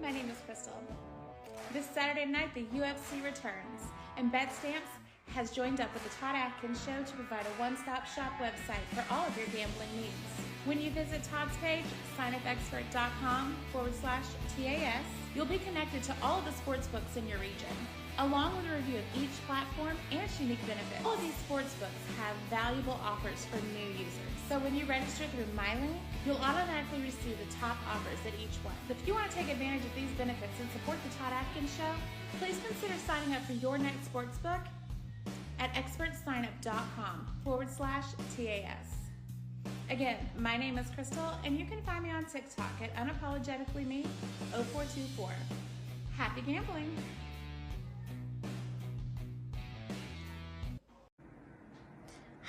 my name is Crystal. This Saturday night, the UFC returns, and BetStamps has joined up with the Todd Atkins Show to provide a one-stop shop website for all of your gambling needs. When you visit Todd's page, signupexpert.com/TAS, you'll be connected to all of the sports books in your region, along with a review of each platform and its unique benefits. All of these sports books have valuable offers for new users. So when you register through MyLink, you'll automatically receive the top offers at each one. If you want to take advantage of these benefits and support the Todd Atkins Show, please consider signing up for your next sports book at expertsignup.com/TAS. Again, my name is Crystal, and you can find me on TikTok at unapologeticallyme0424. Happy gambling!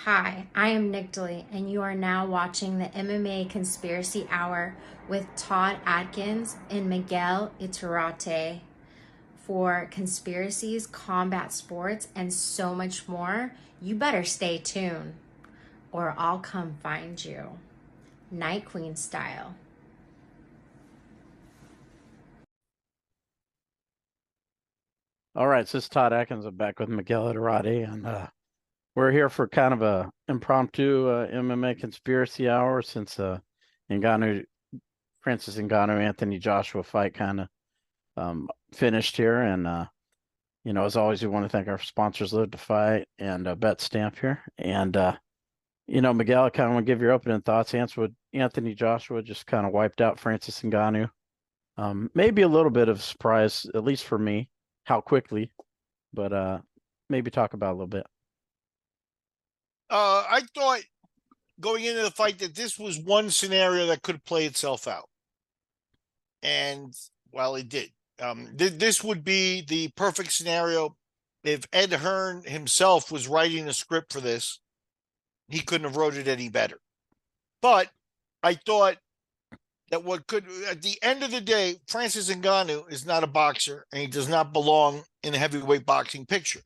Hi, I am Nick Dilly, and you are now watching the MMA Conspiracy Hour with Todd Atkins and Miguel Iturrate for conspiracies, combat sports, and so much more. You better stay tuned, or I'll come find you. Night Queen style. All right, so this is Todd Atkins. I'm back with Miguel Iturrate, and we're here for kind of a impromptu MMA conspiracy hour since Francis Ngannou, Anthony Joshua fight kind of finished here. And, as always, we want to thank our sponsors, Live to Fight and Bet Stamp here. And, Miguel, I kind of want to give your opening thoughts. Anthony Joshua just kind of wiped out Francis Ngannou. Maybe a little bit of surprise, at least for me, how quickly, but maybe talk about it a little bit. I thought going into the fight that this was one scenario that could play itself out. And, well, it did. This would be the perfect scenario. If Ed Hearn himself was writing a script for this, he couldn't have wrote it any better. But I thought that at the end of the day, Francis Ngannou is not a boxer, and he does not belong in a heavyweight boxing picture.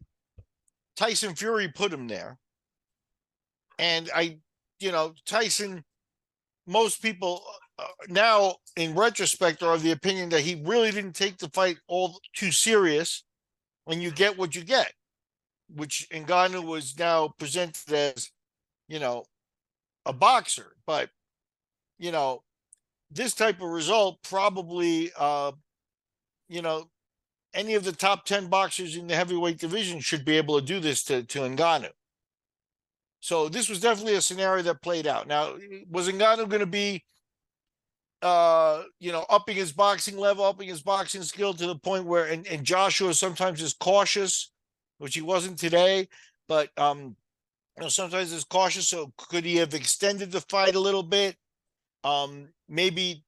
Tyson Fury put him there. And Tyson, most people now in retrospect are of the opinion that he really didn't take the fight all too serious, and you get what you get, which Ngannou was now presented as, a boxer. But, this type of result probably, any of the top 10 boxers in the heavyweight division should be able to do this to Ngannou. So this was definitely a scenario that played out. Now, was Ngannou going to be, upping his boxing level, upping his boxing skill to the point where, and Joshua sometimes is cautious, which he wasn't today, but sometimes is cautious. So could he have extended the fight a little bit? Maybe,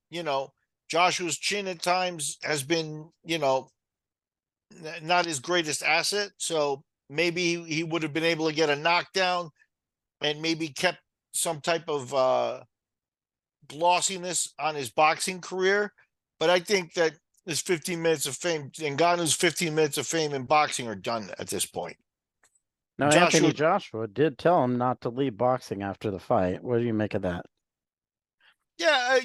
Joshua's chin at times has been, not his greatest asset. So maybe he would have been able to get a knockdown and maybe kept some type of glossiness on his boxing career. But I think that his 15 minutes of fame, Ngannou's 15 minutes of fame in boxing are done at this point. Now, Anthony Joshua did tell him not to leave boxing after the fight. What do you make of that? Yeah,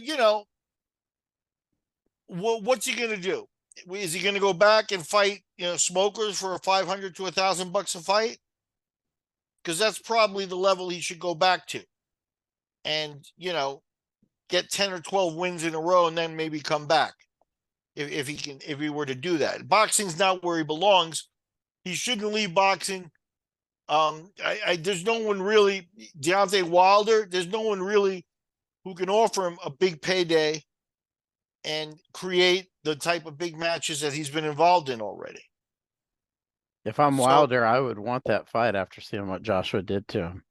what's he going to do? Is he going to go back and fight, smokers for $500 to $1,000 a fight? Because that's probably the level he should go back to, and get 10 or 12 wins in a row, and then maybe come back if he were to do that. Boxing's not where he belongs. He shouldn't leave boxing. There's no one really, Deontay Wilder. There's no one really who can offer him a big payday and create the type of big matches that he's been involved in already. If I'm Wilder, I would want that fight after seeing what Joshua did to him.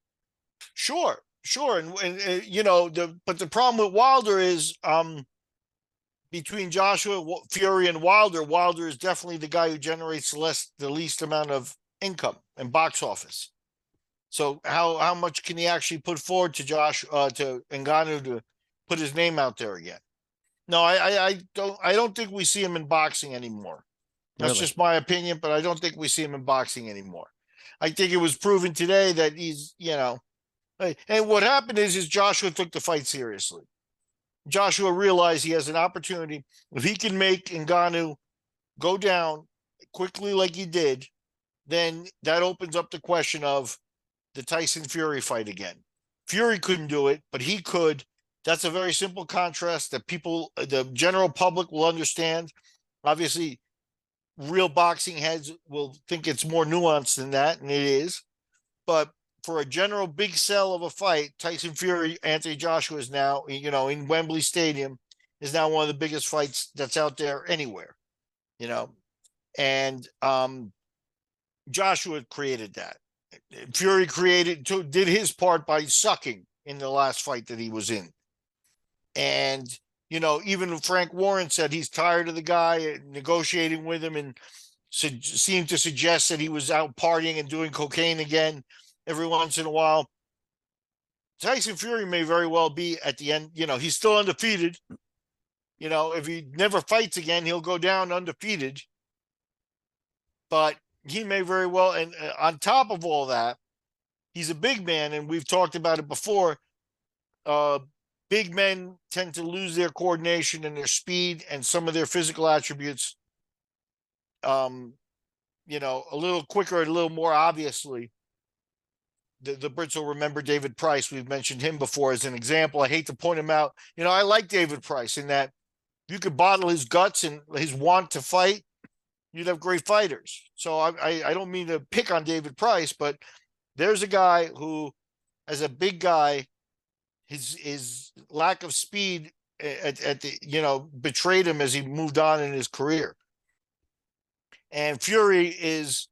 Sure. And but the problem with Wilder is between Joshua, Fury, and Wilder is definitely the guy who generates the least amount of income and box office. So how much can he actually put forward to to Ngannou to put his name out there again? No, I don't think we see him in boxing anymore. That's just my opinion, but I don't think we see him in boxing anymore. I think it was proven today that he's, and what happened is Joshua took the fight seriously. Joshua realized he has an opportunity. If he can make Ngannou go down quickly like he did, then that opens up the question of the Tyson Fury fight again. Fury couldn't do it, but he could. That's a very simple contrast that people, the general public, will understand. Obviously, real boxing heads will think it's more nuanced than that, and it is. But for a general big sell of a fight, Tyson Fury, Anthony Joshua is now, in Wembley Stadium, is now one of the biggest fights that's out there anywhere, and Joshua created that. Fury did his part by sucking in the last fight that he was in. And, even Frank Warren said he's tired of the guy negotiating with him and seemed to suggest that he was out partying and doing cocaine again every once in a while. Tyson Fury may very well be at the end, he's still undefeated. If he never fights again, he'll go down undefeated. But he may very well, and on top of all that, he's a big man, and we've talked about it before. Big men tend to lose their coordination and their speed and some of their physical attributes, a little quicker, a little more obviously. The Brits will remember David Price. We've mentioned him before as an example. I hate to point him out. I like David Price in that you could bottle his guts and his want to fight, you'd have great fighters. So I don't mean to pick on David Price, but there's a guy who, as a big guy, his lack of speed at the betrayed him as he moved on in his career. And Fury is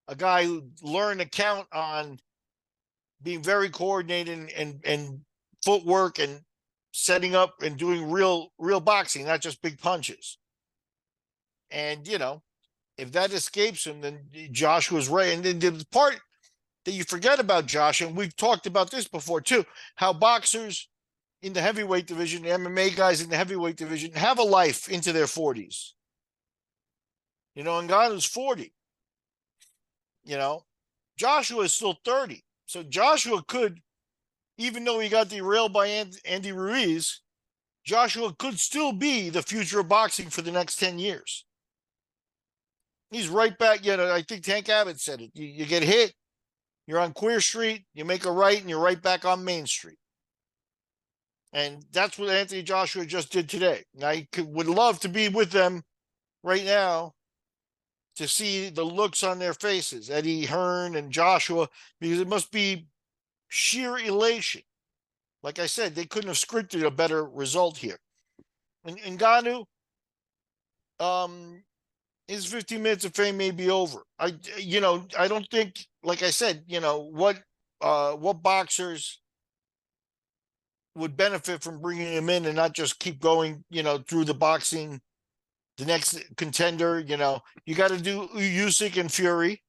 a guy who learned to count on being very coordinated and footwork and setting up and doing real boxing, not just big punches. And if that escapes him, then Joshua's right. And then the part that you forget about Josh, and we've talked about this before too, how boxers in the heavyweight division, the MMA guys in the heavyweight division, have a life into their 40s. Ngannou's 40. Joshua is still 30. So Joshua could, even though he got derailed by Andy Ruiz, Joshua could still be the future of boxing for the next 10 years. He's right back. I think Tank Abbott said it. You get hit, you're on Queer Street, you make a right, and you're right back on Main Street. And that's what Anthony Joshua just did today. I would love to be with them right now to see the looks on their faces, Eddie Hearn and Joshua, because it must be sheer elation. Like I said, they couldn't have scripted a better result here. And Ngannou, his 15 minutes of fame may be over. I don't think, like I said, what boxers would benefit from bringing him in and not just keep going, through the boxing. The next contender, you got to do Usyk and Fury.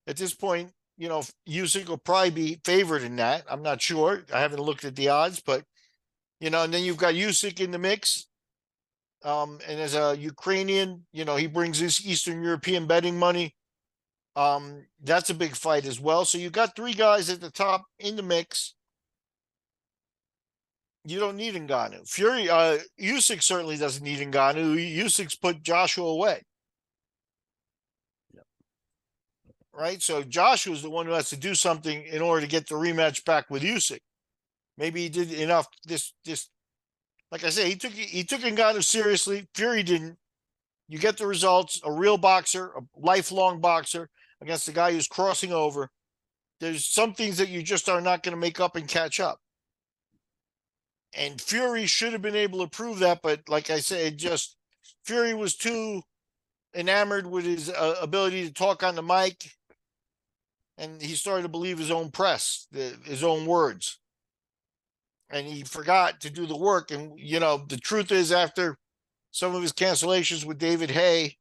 At this point, Usyk will probably be favored in that. I'm not sure. I haven't looked at the odds, but, and then you've got Usyk in the mix. And as a Ukrainian, he brings this Eastern European betting money. That's a big fight as well. So you got three guys at the top in the mix. You don't need Ngannou. Usyk certainly doesn't need Ngannou. Usyk's put Joshua away. Yep. Right? So Joshua's the one who has to do something in order to get the rematch back with Usyk. Maybe he did enough this like I say, he took Ngannou seriously. Fury didn't. You get the results, a real boxer, a lifelong boxer against a guy who's crossing over. There's some things that you just are not going to make up and catch up. And Fury should have been able to prove that, but like I said, Fury was too enamored with his ability to talk on the mic, and he started to believe his own press, his own words, and he forgot to do the work. And the truth is, after some of his cancellations with David Haye,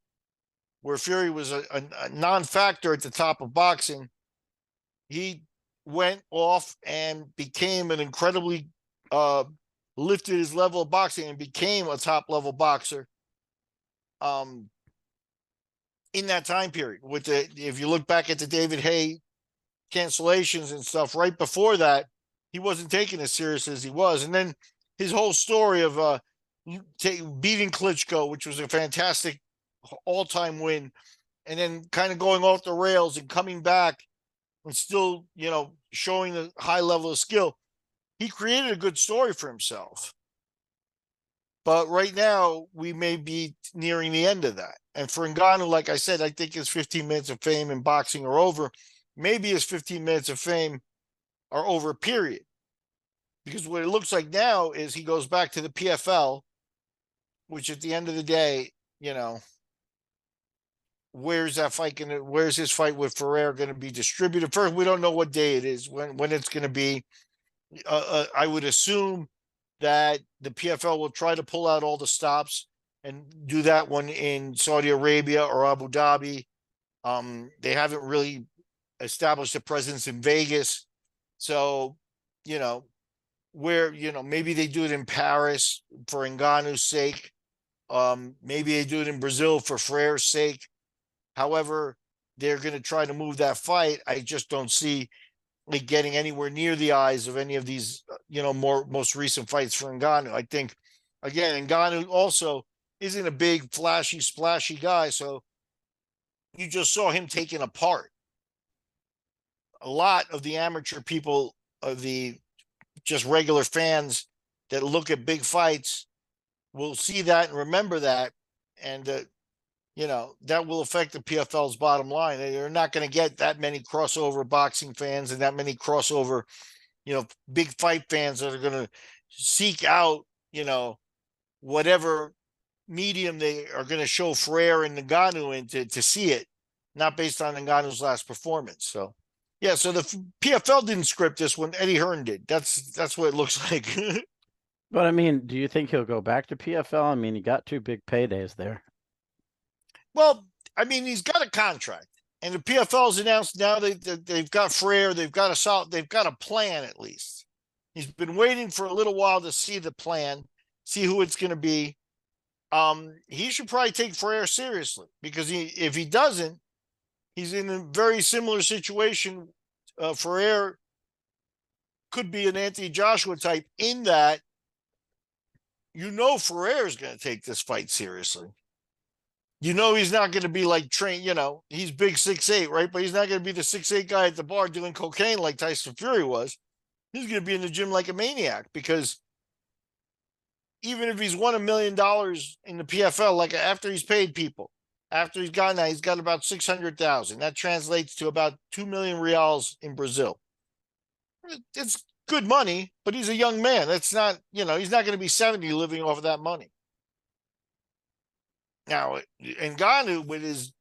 where Fury was a non-factor at the top of boxing, he went off and became an incredibly lifted his level of boxing and became a top level boxer in that time period. If you look back at the David Haye cancellations and stuff, right before that, he wasn't taken as serious as he was. And then his whole story of beating Klitschko, which was a fantastic all-time win, and then kind of going off the rails and coming back and still, showing a high level of skill. He created a good story for himself. But right now, we may be nearing the end of that. And for Ngannou, like I said, I think his 15 minutes of fame in boxing are over. Maybe his 15 minutes of fame are over, period. Because what it looks like now is he goes back to the PFL, which at the end of the day, where's his fight with Ferrer going to be distributed? First, we don't know what day it is, when it's going to be. I would assume that the PFL will try to pull out all the stops and do that one in Saudi Arabia or Abu Dhabi. They haven't really established a presence in Vegas. So, maybe they do it in Paris for Ngannou's sake. Maybe they do it in Brazil for Ferrer's sake. However, they're going to try to move that fight. I just don't see it getting anywhere near the eyes of any of these, most recent fights for Ngannou. I think, again, Ngannou also isn't a big, flashy, splashy guy. So you just saw him taken apart. A lot of the amateur people, of the just regular fans that look at big fights, will see that and remember that. And, that will affect the PFL's bottom line. They're not going to get that many crossover boxing fans and that many crossover, big fight fans that are going to seek out, whatever medium they are going to show Ferrer and Ngannou in to see it, not based on Ngannou's last performance. So, yeah, so the PFL didn't script this one. Eddie Hearn did. That's what it looks like. But I mean, do you think he'll go back to PFL? I mean, he got 2 big paydays there. Well, I mean, he's got a contract, and the PFL's announced now they've got Ferrer, they've got a plan at least. He's been waiting for a little while to see the plan, see who it's going to be. He should probably take Ferrer seriously, because if he doesn't, he's in a very similar situation. Ferrer could be an Anthony Joshua type in that, Ferrer is going to take this fight seriously. He's not going to be like trained, he's big 6'8", right? But he's not going to be the 6'8" guy at the bar doing cocaine like Tyson Fury was. He's going to be in the gym like a maniac, because even if he's won $1 million in the PFL, like after he's paid people, after he's got about 600,000. That translates to about 2 million reals in Brazil. It's good money, but he's a young man. That's not, he's not going to be 70 living off of that money. Now, Ngannou, with his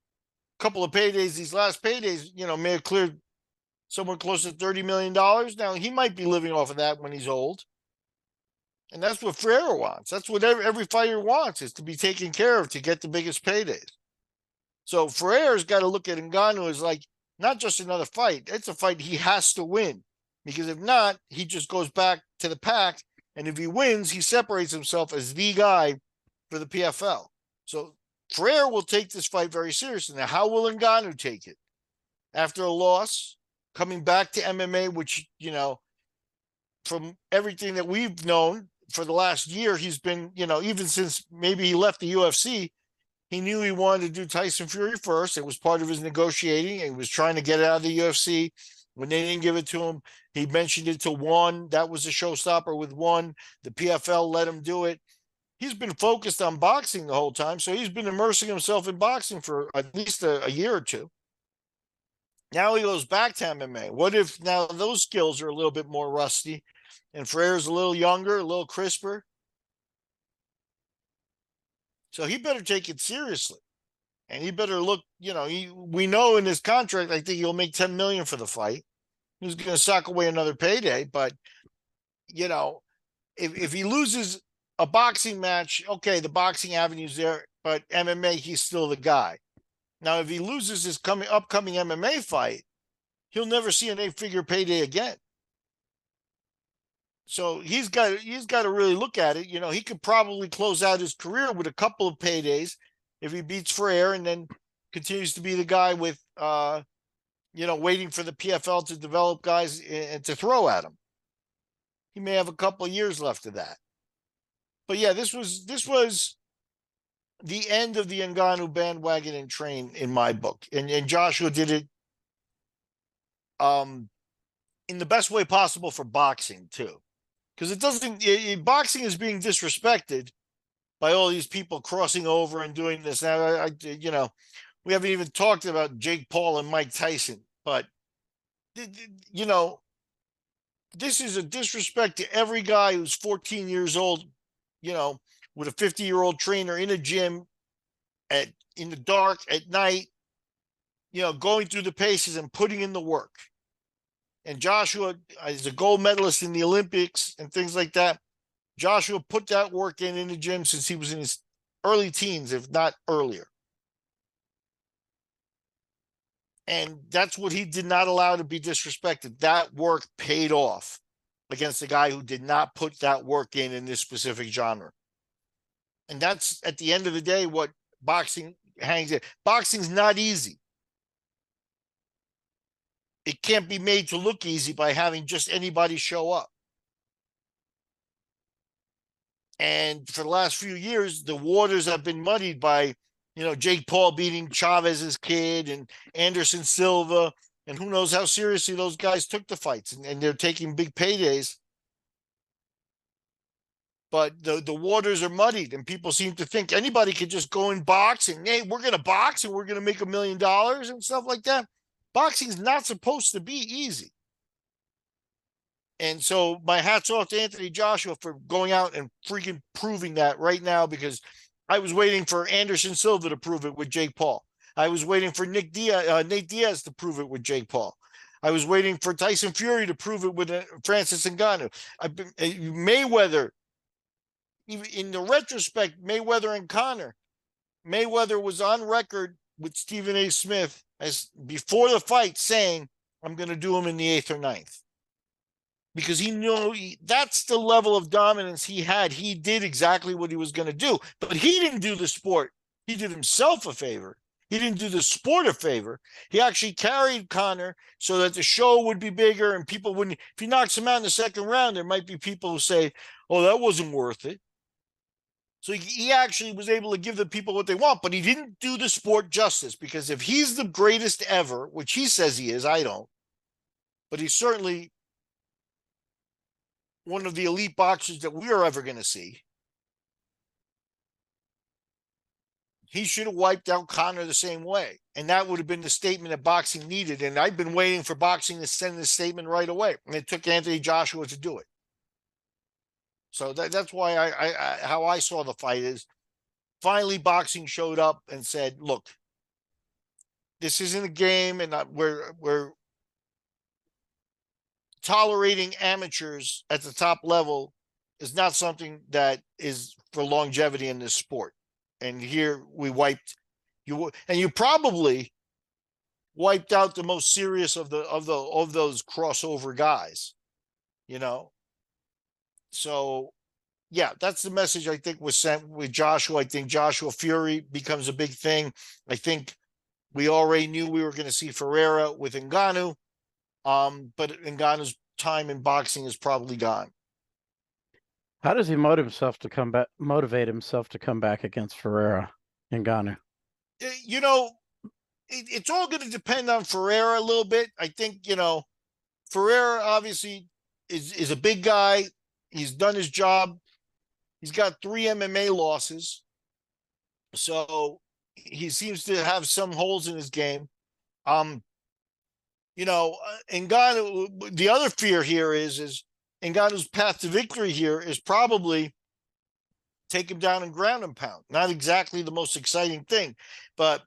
couple of paydays, these last paydays, may have cleared somewhere close to $30 million. Now, he might be living off of that when he's old. And that's what Ferrer wants. That's what every fighter wants, is to be taken care of, to get the biggest paydays. So Ferrer's got to look at Ngannou as like not just another fight. It's a fight he has to win, because if not, he just goes back to the pack. And if he wins, he separates himself as the guy for the PFL. So Ferrer will take this fight very seriously. Now, how will Ngannou take it? After a loss, coming back to MMA, which, from everything that we've known for the last year, he's been, even since maybe he left the UFC, he knew he wanted to do Tyson Fury first. It was part of his negotiating. He was trying to get out of the UFC. When they didn't give it to him, he mentioned it to One. That was a showstopper with One. The PFL let him do it. He's been focused on boxing the whole time, so he's been immersing himself in boxing for at least a year or two. Now he goes back to MMA. What if now those skills are a little bit more rusty, and Ferrer's a little younger, a little crisper? So he better take it seriously, and he better look. We know in his contract, I think he'll make $10 million for the fight. He's going to sock away another payday, but if he loses a boxing match, okay, the boxing avenue's there, but MMA, he's still the guy. Now, if he loses his upcoming MMA fight, he'll never see an 8-figure payday again. So he's got to really look at it. He could probably close out his career with a couple of paydays if he beats Ferrer, and then continues to be the guy with, waiting for the PFL to develop guys and to throw at him. He may have a couple of years left of that. But yeah, this was the end of the Ngannou bandwagon and train in my book. And Joshua did it in the best way possible for boxing too. Because boxing is being disrespected by all these people crossing over and doing this. Now, we haven't even talked about Jake Paul and Mike Tyson, but this is a disrespect to every guy who's 14 years old, with a 50-year-old trainer in a gym in the dark at night, going through the paces and putting in the work. And Joshua is a gold medalist in the Olympics and things like that. Joshua put that work in the gym since he was in his early teens, if not earlier. And that's what he did not allow to be disrespected. That work paid off against a guy who did not put that work in this specific genre. And that's, at the end of the day, what boxing hangs in. Boxing's not easy. It can't be made to look easy by having just anybody show up. And for the last few years, the waters have been muddied by, Jake Paul beating Chavez's kid and Anderson Silva, and who knows how seriously those guys took the fights, and they're taking big paydays. But the waters are muddied, and people seem to think anybody could just go and box and, hey, we're going to box and we're going to make $1 million and stuff like that. Boxing's not supposed to be easy. And so my hat's off to Anthony Joshua for going out and freaking proving that right now, because I was waiting for Anderson Silva to prove it with Jake Paul. I was waiting for Nate Diaz to prove it with Jake Paul. I was waiting for Tyson Fury to prove it with Francis Ngannou. Mayweather, in the retrospect, Mayweather and Conor. Mayweather was on record with Stephen A. Smith as before the fight saying, I'm going to do him in the 8th or 9th. Because he knew that's the level of dominance he had. He did exactly what he was going to do. But he didn't do the sport. He did himself a favor. He didn't do the sport a favor. He actually carried Conor so that the show would be bigger and people wouldn't. If he knocks him out in the second round, there might be people who say, oh, that wasn't worth it. So he actually was able to give the people what they want, but he didn't do the sport justice, because if he's the greatest ever, which he says he is, I don't, but he's certainly one of the elite boxers that we are ever going to see, he should have wiped out Conor the same way. And that would have been the statement that boxing needed. And I've been waiting for boxing to send this statement right away. And it took Anthony Joshua to do it. So that's why how I saw the fight is finally boxing showed up and said, look, this isn't a game, and we're tolerating amateurs at the top level is not something that is for longevity in this sport. And here we wiped you, and you probably wiped out the most serious of those crossover guys, So yeah, that's the message I think was sent with Joshua. I think Joshua Fury becomes a big thing. I think we already knew we were going to see Ferreira with Ngannou. But Ngannou's time in boxing is probably gone. How does he motivate himself to come back against Ferreira and Ngannou? It's all going to depend on Ferreira a little bit. I think, Ferreira obviously is a big guy. He's done his job. He's got 3 MMA losses. So he seems to have some holes in his game. Ngannou, the other fear here is Ngannou's path to victory here is probably take him down and ground and pound. Not exactly the most exciting thing, but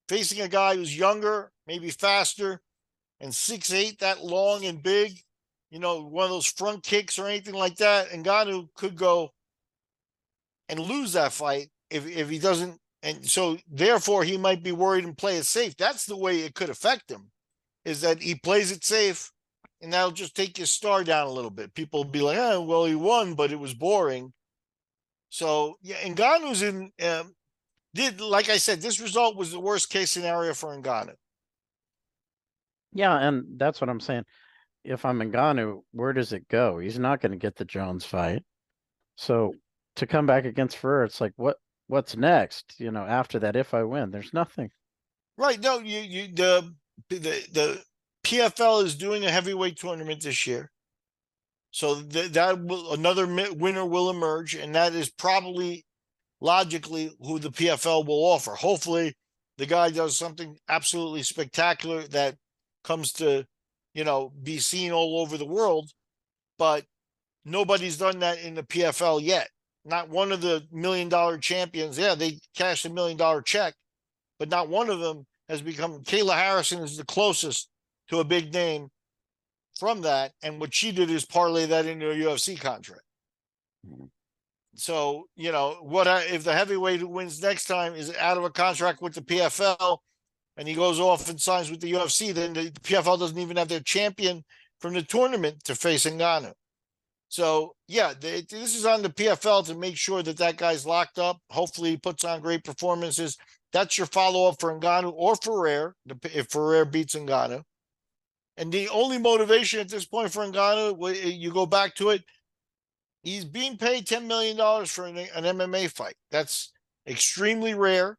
facing a guy who's younger, maybe faster, and 6'8", that long and big, one of those front kicks or anything like that, Ngannou could go and lose that fight if he doesn't. And so therefore he might be worried and play it safe. That's the way it could affect him, is that he plays it safe, and that'll just take his star down a little bit. People will be like, oh, well, he won, but it was boring. So, yeah, Ngannou's like I said, this result was the worst case scenario for Ngannou. Yeah, and that's what I'm saying. If I'm Ngannou, where does it go? He's not going to get the Jones fight. So to come back against Ferrer, it's like what's next? You know, after that, if I win, there's nothing. Right. No, the PFL is doing a heavyweight tournament this year. So that will, another winner will emerge, and that is probably logically who the PFL will offer. Hopefully, the guy does something absolutely spectacular that comes to, be seen all over the world. But nobody's done that in the PFL yet. Not one of the $1 million champions. Yeah, they cashed $1 million check, but not one of them has become. Kayla Harrison is the closest to a big name from that, and what she did is parlay that into a UFC contract. So, if the heavyweight who wins next time is out of a contract with the PFL and he goes off and signs with the UFC, then the PFL doesn't even have their champion from the tournament to face Ngannou. So, yeah, this is on the PFL to make sure that guy's locked up. Hopefully he puts on great performances. That's your follow-up for Ngannou or Ferrer, if Ferrer beats Ngannou. And the only motivation at this point for Ngannou, you go back to it, he's being paid $10 million for an MMA fight. That's extremely rare.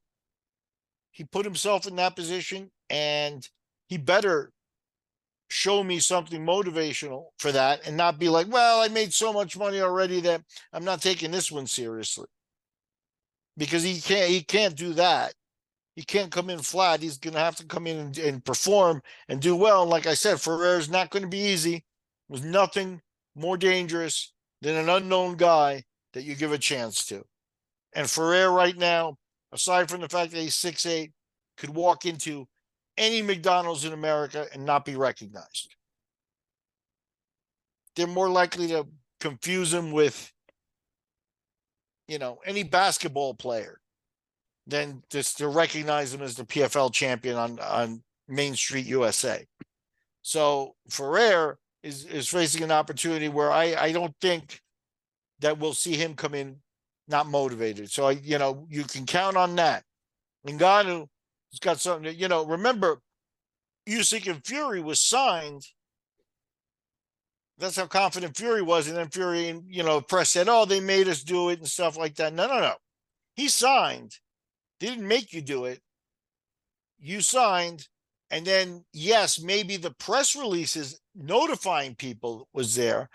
He put himself in that position, and he better show me something motivational for that and not be like, well, I made so much money already that I'm not taking this one seriously. Because he can't do that. He can't come in flat. He's going to have to come in and perform and do well. And like I said, Ferrer's not going to be easy. There's nothing more dangerous than an unknown guy that you give a chance to. And Ferrer right now, aside from the fact that he's 6'8", could walk into any McDonald's in America and not be recognized. They're more likely to confuse him with, any basketball player than just to recognize him as the PFL champion on Main Street, USA. So Ferrer is facing an opportunity where I don't think that we'll see him come in not motivated. So, you can count on that. Ngannou has got something that, remember, Usyk and Fury was signed. That's how confident Fury was. And then Fury and, press said, oh, they made us do it and stuff like that. No. He signed. They didn't make you do it. You signed. And then, yes, maybe the press releases notifying people was there,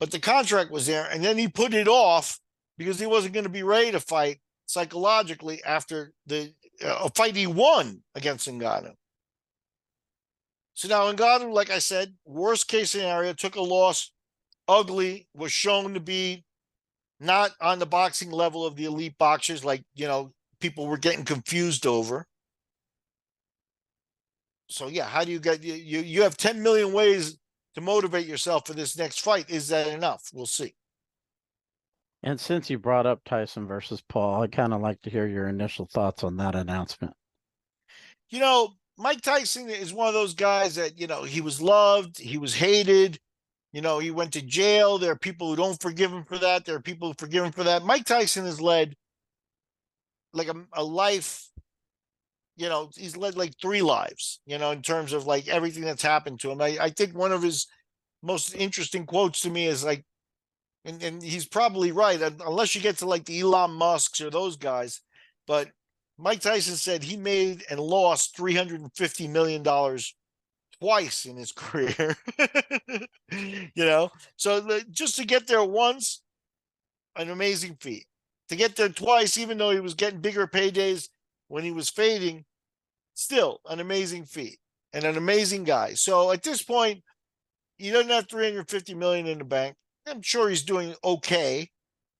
but the contract was there. And then he put it off because he wasn't going to be ready to fight psychologically after a fight he won against Ngannou. So now Ngannou, like I said, worst case scenario, took a loss, ugly, was shown to be not on the boxing level of the elite boxers, like, people were getting confused over. So, yeah, how do you get you have 10 million ways to motivate yourself for this next fight. Is that enough? We'll see. And since you brought up Tyson versus Paul, I'd kind of like to hear your initial thoughts on that announcement. Mike Tyson is one of those guys that, he was loved, he was hated, he went to jail. There are people who don't forgive him for that. There are people who forgive him for that. Mike Tyson has led like a life, he's led like 3 lives, in terms of like everything that's happened to him. I think one of his most interesting quotes to me is like, and he's probably right, unless you get to like the Elon Musks or those guys, but Mike Tyson said he made and lost $350 million twice in his career. So just to get there once, an amazing feat. To get there twice, even though he was getting bigger paydays when he was fading, still an amazing feat and an amazing guy. So at this point, he doesn't have $350 million in the bank. I'm sure he's doing okay.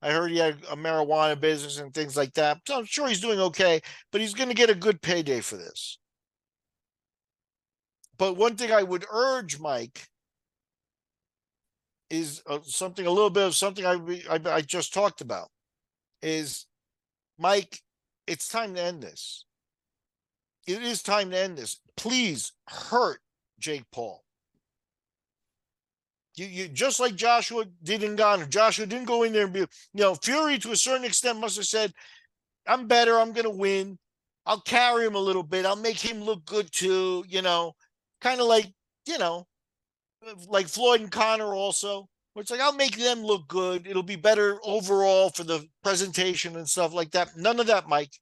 I heard he had a marijuana business and things like that. So I'm sure he's doing okay, but he's going to get a good payday for this. But one thing I would urge Mike is a little bit of something I just talked about is, Mike, it's time to end this. It is time to end this. Please hurt Jake Paul. You just like Joshua did in Ngannou. Joshua didn't go in there and be, Fury to a certain extent must have said, I'm better. I'm going to win. I'll carry him a little bit. I'll make him look good too, kind of like, like Floyd and Conor also. Where it's like, I'll make them look good. It'll be better overall for the presentation and stuff like that. None of that, Mike.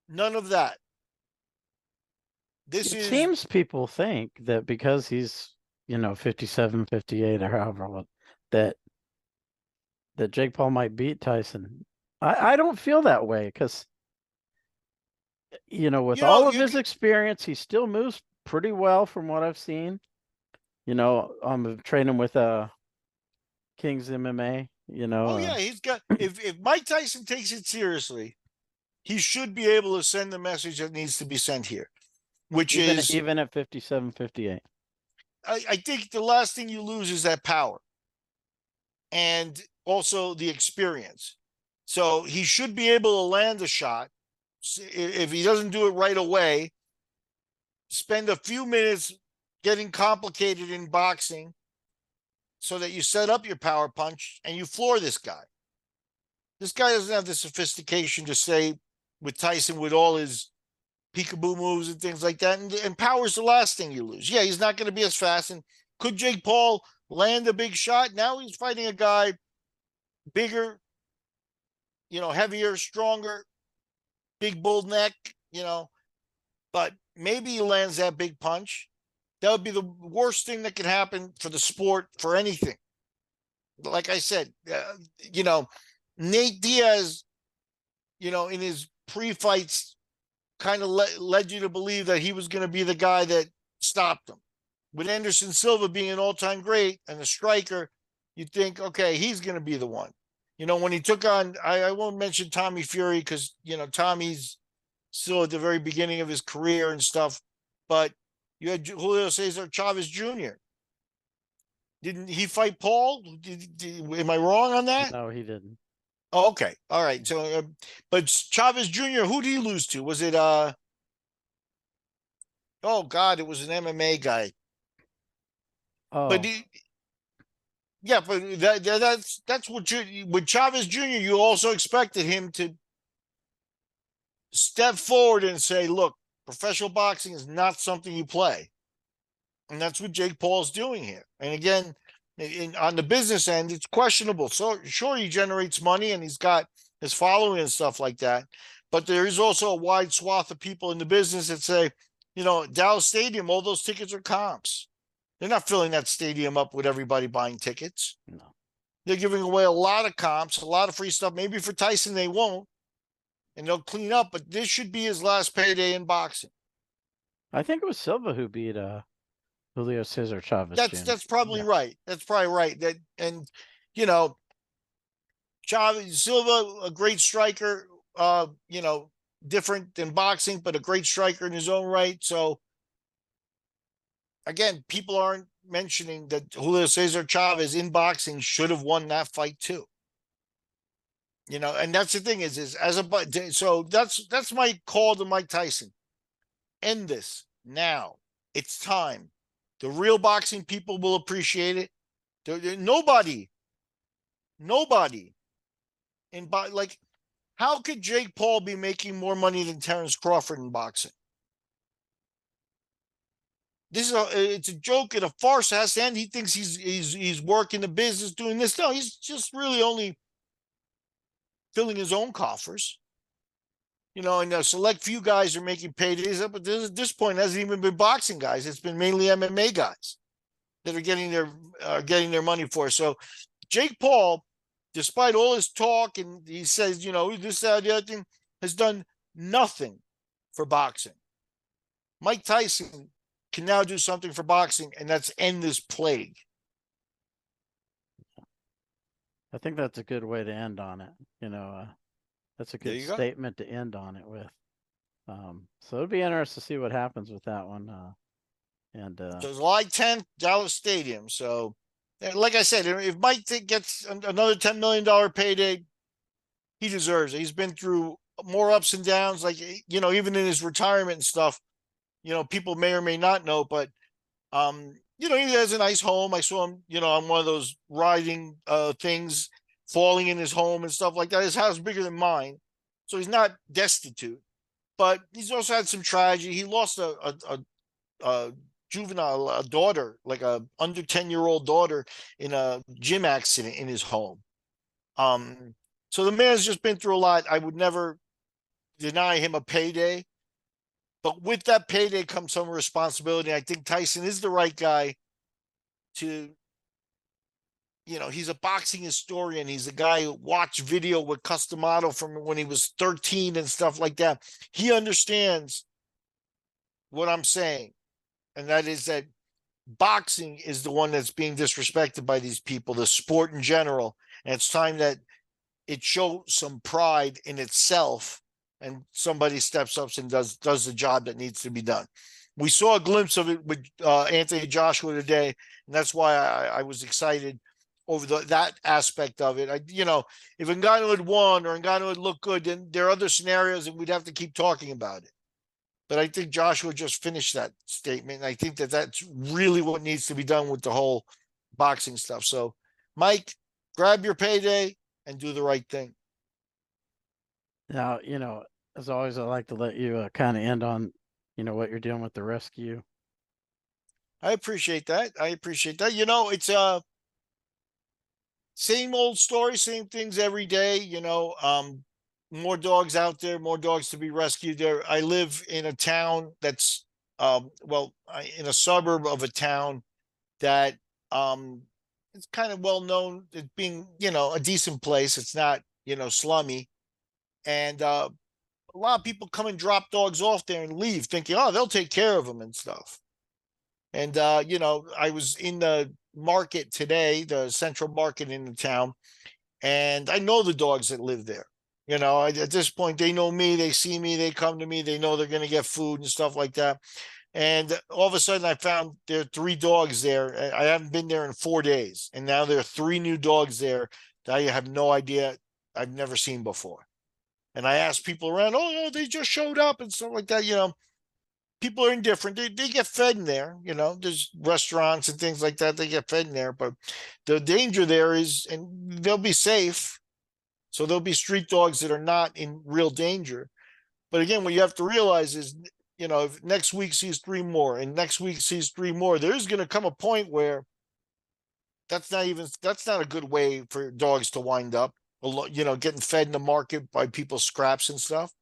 None of that. This It is, seems people think that because he's, 57, 58 or however old, that Jake Paul might beat Tyson. I don't feel that way because, with all of his experience, he still moves pretty well from what I've seen. I'm training with King's MMA, oh yeah, he's got, if Mike Tyson takes it seriously, he should be able to send the message that needs to be sent here, which is even at 57, 58. I think the last thing you lose is that power and also the experience. So he should be able to land a shot. If he doesn't do it right away, spend a few minutes getting complicated in boxing so that you set up your power punch and you floor this guy. This guy doesn't have the sophistication to say with Tyson with all his peekaboo moves and things like that. And power's the last thing you lose. Yeah, he's not going to be as fast. And could Jake Paul land a big shot? Now he's fighting a guy bigger, heavier, stronger, big bull neck, but maybe he lands that big punch. That would be the worst thing that could happen for the sport, for anything. Like I said, Nate Diaz, in his pre-fights kind of led you to believe that he was going to be the guy that stopped him. With Anderson Silva being an all-time great and a striker, you think, okay, he's going to be the one. When he took on, I won't mention Tommy Fury because, Tommy's still at the very beginning of his career and stuff, but you had Julio Cesar Chavez Jr. Didn't he fight Paul? Am I wrong on that? No, he didn't. Oh, okay. All right. So, but Chavez Jr., who did he lose to? Was it, oh God, it was an MMA guy. Oh. But yeah, but that's what with Chavez Jr., you also expected him to step forward and say, look, professional boxing is not something you play. And that's what Jake Paul's doing here. And again, on the business end, it's questionable. So sure, he generates money and he's got his following and stuff like that. But there is also a wide swath of people in the business that say, Dallas Stadium, all those tickets are comps. They're not filling that stadium up with everybody buying tickets. No. They're giving away a lot of comps, a lot of free stuff. Maybe for Tyson, they won't. And they'll clean up, but this should be his last payday in boxing. I think it was Silva who beat Julio Cesar Chavez. That's probably right. That's probably right. Chavez Silva, a great striker, different than boxing, but a great striker in his own right. So again, people aren't mentioning that Julio Cesar Chavez in boxing should have won that fight too. And that's the thing is so that's my call to Mike Tyson. End this now. It's time. The real boxing people will appreciate it. Nobody how could Jake Paul be making more money than Terrence Crawford in boxing? It's a joke and a farce. It has to end. He thinks he's working the business, doing this. No, he's just really only filling his own coffers. And a select few guys are making paydays up, but at this point, it hasn't even been boxing guys. It's been mainly MMA guys that are getting their money for. So Jake Paul, despite all his talk, and he says, this, that, the other thing, has done nothing for boxing. Mike Tyson can now do something for boxing, and that's end this plague. I think that's a good way to end on it. That's a good statement to end on it with. So it'll be interesting to see what happens with that one. So July 10th, Dallas Stadium. So, like I said, if Mike gets another $10 million payday, he deserves it. He's been through more ups and downs, like, even in his retirement and stuff, people may or may not know, but, he has a nice home. I saw him, on one of those riding things, falling in his home and stuff like that. His house is bigger than mine, so he's not destitute. But he's also had some tragedy. He lost a juvenile, a daughter, like a under 10-year-old daughter in a gym accident in his home. So the man's just been through a lot. I would never deny him a payday, but with that payday comes some responsibility. I think Tyson is the right guy to, he's a boxing historian. He's a guy who watched video with Customato from when he was 13 and stuff like that. He understands what I'm saying. And that is that boxing is the one that's being disrespected by these people, the sport in general. And it's time that it shows some pride in itself and somebody steps up and does the job that needs to be done. We saw a glimpse of it with Anthony Joshua today, and that's why I was excited over that aspect of it. If Ngannou had won or Ngannou had looked good, then there are other scenarios and we'd have to keep talking about it. But I think Joshua just finished that statement, and I think that that's really what needs to be done with the whole boxing stuff. So, Mike, grab your payday and do the right thing. Now, as always, I like to let you kind of end on, what you're doing with the rescue. I appreciate that. It's same old story, same things every day. More dogs out there, more dogs to be rescued there. I live in a town that's, in a suburb of a town that it's kind of well known as being, a decent place. It's not, slummy. And a lot of people come and drop dogs off there and leave thinking, oh, they'll take care of them and stuff. And, I was in the market today, the central market in the town, and I know the dogs that live there. At this point, they know me, they see me, they come to me, they know they're going to get food and stuff like that. And all of a sudden I found there are 3 dogs there. I haven't been there in 4 days. And now there are 3 new dogs there that I have no idea, I've never seen before. And I asked people around, oh, they just showed up and stuff like that. People are indifferent. They get fed in there. There's restaurants and things like that. They get fed in there. But the danger there is, and they'll be safe. So there'll be street dogs that are not in real danger. But again, what you have to realize is, if next week sees 3 more and next week sees 3 more, there's going to come a point where that's not a good way for dogs to wind up, getting fed in the market by people's scraps and stuff.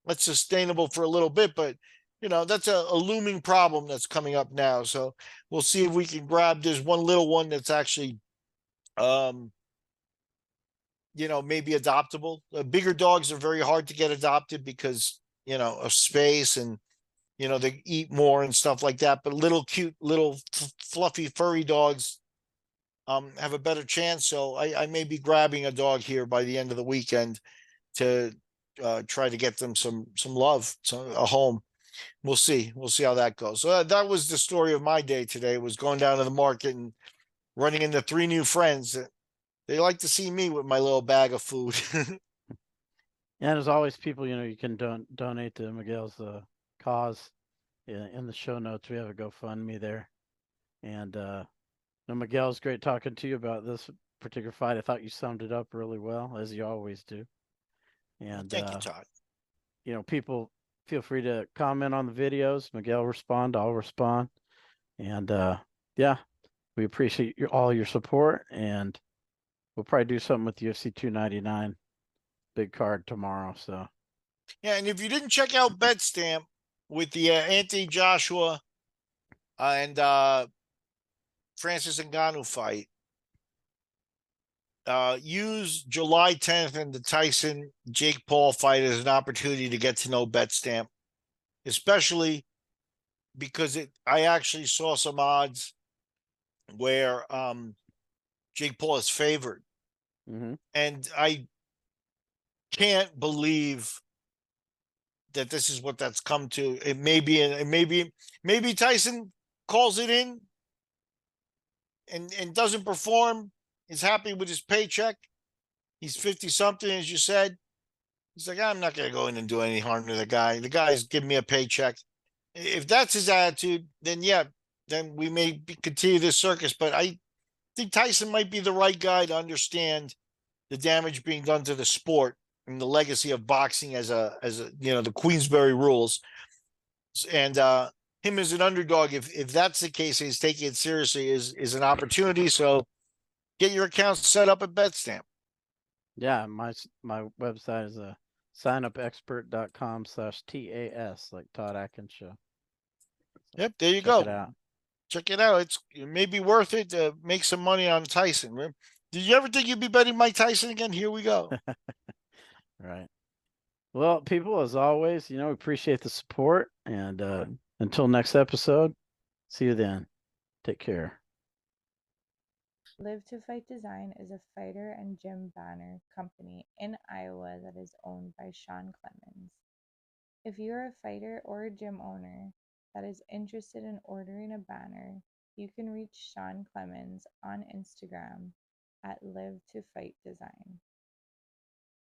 That's sustainable for a little bit, but that's a looming problem that's coming up now. So we'll see if we can grab, there's one little one that's actually, maybe adoptable. Bigger dogs are very hard to get adopted because, of space and, they eat more and stuff like that. But little cute, little fluffy, furry dogs have a better chance. So I may be grabbing a dog here by the end of the weekend to try to get them some love, a home. We'll see. We'll see how that goes. So that was the story of my day today, was going down to the market and running into 3 new friends. They like to see me with my little bag of food. And as always, people, you can donate to Miguel's cause. In the show notes, we have a GoFundMe there. And Miguel, it's great talking to you about this particular fight. I thought you summed it up really well, as you always do. And thank you, Todd. People feel free to comment on the videos. Miguel respond, I'll respond. And we appreciate all your support, and we'll probably do something with UFC 299 big card tomorrow. So yeah, and if you didn't check out BetStamp with the Anthony Joshua and Francis Ngannou fight, use July 10th and the Tyson Jake Paul fight as an opportunity to get to know BetStamp, especially because I actually saw some odds where Jake Paul is favored. Mm-hmm. And I can't believe that this is what that's come to. It may be, maybe Tyson calls it in and doesn't perform, is happy with his paycheck. He's 50 something, as you said. He's like, I'm not going to go in and do any harm to the guy. The guy's giving me a paycheck. If that's his attitude, then then we may continue this circus. But I think Tyson might be the right guy to understand the damage being done to the sport and the legacy of boxing as the Queensberry rules. And him as an underdog, if that's the case, he's taking it seriously, is an opportunity. So get your account set up at BetStamp. Yeah, my website is signupexpert.com/TAS, like Todd Atkins show. Yep, there you Check go. it out. Check it out. It may be worth it to make some money on Tyson. Did you ever think you'd be betting Mike Tyson again? Here we go. Right. Well, people, as always, we appreciate the support. And until next episode, see you then. Take care. Live to Fight Design is a fighter and gym banner company in Iowa that is owned by Sean Clemens. If you're a fighter or a gym owner that is interested in ordering a banner, you can reach Sean Clemens on Instagram at Live to Fight Design.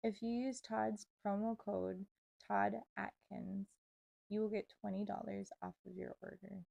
If you use Todd's promo code Todd Atkins, you will get $20 off of your order.